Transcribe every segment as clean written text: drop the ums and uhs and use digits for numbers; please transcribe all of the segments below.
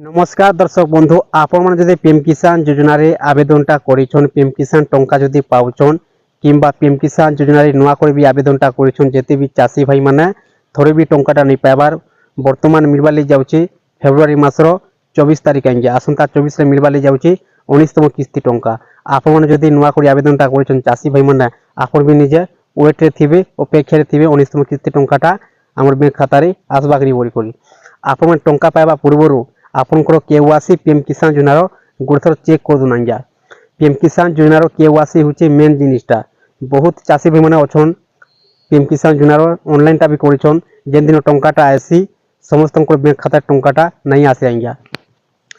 नमस्कार दर्शक बंधु आपण मैंने जब पीएम किसान योजन आवेदनटा कर पीएम किसान टंका जदि पाउछन किंबा पीएम किसान योजन नुआ कर भी आवेदनटा करते भी चाषी भाई मैंने थोड़े भी टंकाटा नहीं पाइबार बर्तमान मिलवा लगी जाऊँगी फेब्रुआरी मासर 24 तारीख आएंगे आसंता 24 मिलवा लगी जाऊँगी 19तम किस्ती टंका आपण जदि नुआ कर आवेदनटा कर चाषी भाई मैंने आपण भी निजे वेट्रे थे अपेक्षा थे 19तम किस्ती टंकाटा आम बैंक खातार आसबाक बोलिक आपण टंका पाइबा पूर्व आपनकर केवासी पीएम किसान योजनार गोटे थर चेक कर दून आज्ञा पीएम किसान योजनार केवासी हूँ मेन जिनिसटा बहुत चाषी भाई मैंने अच्छन पीएम किसान योजनार ऑनलाइन भी करछन जेन दिन टंकाटा आसी समस्त बैंक खाता टंकाटा नहीं आसे आज्ञा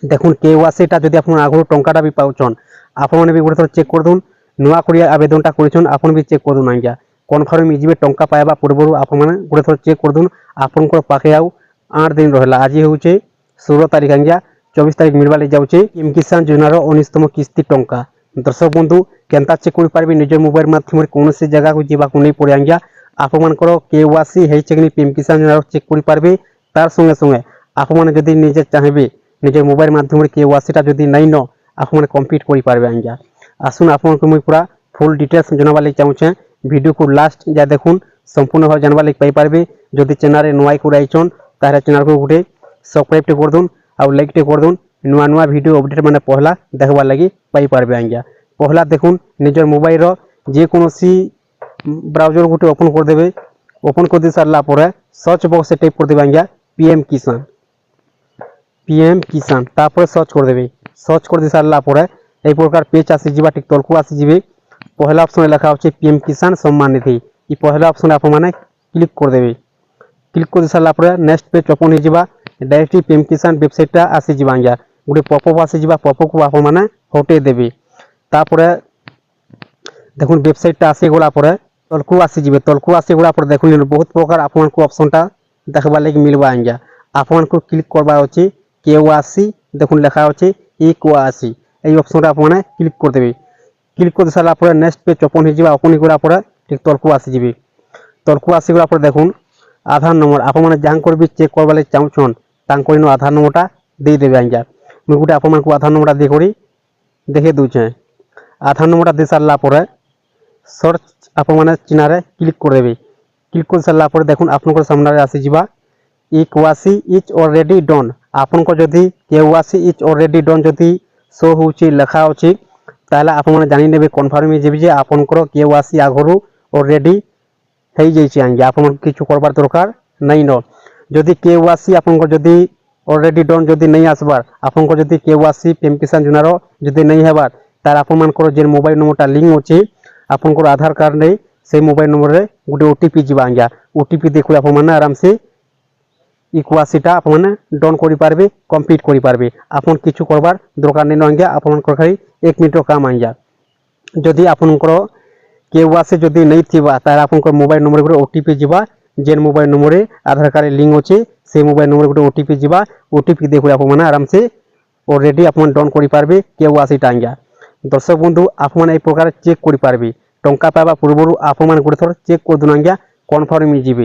देखुन केवासीटा जदि आप आगुरी टंकाटा भी पाउछन आपने भी गोटे थर चेक कर दून नुआ कर आवेदनटा करछन आपन भी चेक कर दून आज्ञा कन्फर्म इजिबे टंका पाइबा पूर्व आपने गोटे थर चेक कर दून आपनकर पाखे आउ 8 दिन रहा आज हूँ 16 तारीख आज्ञा 24 तारीख मिलवा लगी जाऊँगी पीएम किसान योजनार 19तम किस्ती टंका दर्शक बंधु केन्ता चेक कर पारे निज मोबाइल माध्यम कौन से जगह को जावाक नहीं पड़े आज्ञा आपंकर केवासी है पीएम किसान योजनार चेक कर पारे तार संगे संगे आपने निजे चाहिए निज मोबाइल माध्यम केवासीटा जदि नहीं न आपने कम्प्लीट कर पारे आज्ञा आसुन आपको मुझे पूरा फुल डिटेल्स जानवा लगी चाहूँचे वीडियो को लास्ट जा देखुन संपूर्ण भाव जानवा लगी पारे जदि चैनल नुआई कर आईछन तार चैनल को गोटे सब्सक्राइब टे कर दून आउ लाइक टे कर दून नुआ नुआ वीडियो अपडेट मैंने पहला देखबार लगी पाई पारबे आज्ञा पहला देखुन निजर मोबाइल जेकोसी ब्राउजर गोटे ओपन कर देबे ओपन कर दे सारा पर सर्च बॉक्स टाइप कर देबे आज्ञा पीएम किसान तापर सर्च कर देबे सर्च कर दे सारा पर ए प्रकार पेज आसी जीवा टिक तलको आसी जीवे पहला ऑप्शन लिखा होचे पीएम किसान सम्मान निधि ई पहला ऑप्शन आप माने क्लिक कर देबे क्लिक कर सारा पर नेक्स्ट पेज ओपन हो जावा डायरेक्टली पीएम किसान वेबसाइट आसीजा आज्ञा गोटे पपअप आसीजा पपअप को आप हटे देवे तापर देखुन वेबसाइट आसीगला तलकू आसीजे तलकू आसीगला देख बहुत प्रकार आपको ऑप्शनटा देखबार लगे मिलवा आज्ञा आपको क्लिक करवार अच्छे केवासी देखुन लिखा अच्छे केवासी ये ऑप्शन आपने क्लिक कर देवे क्लिक कर सारा पर नेक्स्ट पेज ओपन हो जावा ओपन होगा ठीक तलकू आसीजे तलकू आसीगला देखुन आधार नंबर आपने जहाँ भी चेक करवा चाहून तांको आधार नंबरटा दे देवे आज्ञा मुझे गोटे आपको आधार नंबरटा देकर देखे दूचे आधार नंबरटा दे सारा पर सर्च आपने चिन्ह क्लिक कर देवे क्लिक कर सारा पर देखुन आपन सामने आसीजा केवासी इज ऑलरेडी डन आपन को जदि केवासी इज ऑलरेडी डन जदि शो होची लिखा अच्छी ताला आपने जानी नेबे कन्फर्म जे आपनकर केवासी आगरू ऑलरेडी हो जाइए आज्ञा आपन किछु करबार दरकार नहीं न जदि केवासी आपन जदि ऑलरेडी डन जदि नहीं आसबार आपन जदि केवासी पीएम किसान योजनार जदि नहीं हेबार तार आपनकर जे मोबाइल नंबरटा लिंक अच्छे आपनकर आधार कार्ड नहीं से मोबाइल नंबर रे गोटे ओटीपी जीवा आज्ञा ओटीपी देखो आप आराम से केवासीटा आपने डन कर पारबे कम्प्लीट कर पारबे आपन किछु करबार दरकार नहीं न आज्ञा आपनकर खाली 1 मिनिट काम आज्ञा जदि आपनकर केवासी जदि नहीं थिबा तार आपनकर मोबाइल नंबर गोटे ओटीपी जीवा जेन मोबाइल नंबर आधार कार्ड लिंक अच्छे से मोबाइल नंबर गोटे ओटीपी जीवा ओटीपी देखो आप आराम से ऑलरेडी आप डन कर पारबे केवासीटा आज्ञा दर्शक बंधु आपने प्रकार चेक कर पारबे टंका पाइबा पूर्व आप गोटे थर चेक कर दून आज्ञा कन्फर्म जीवे।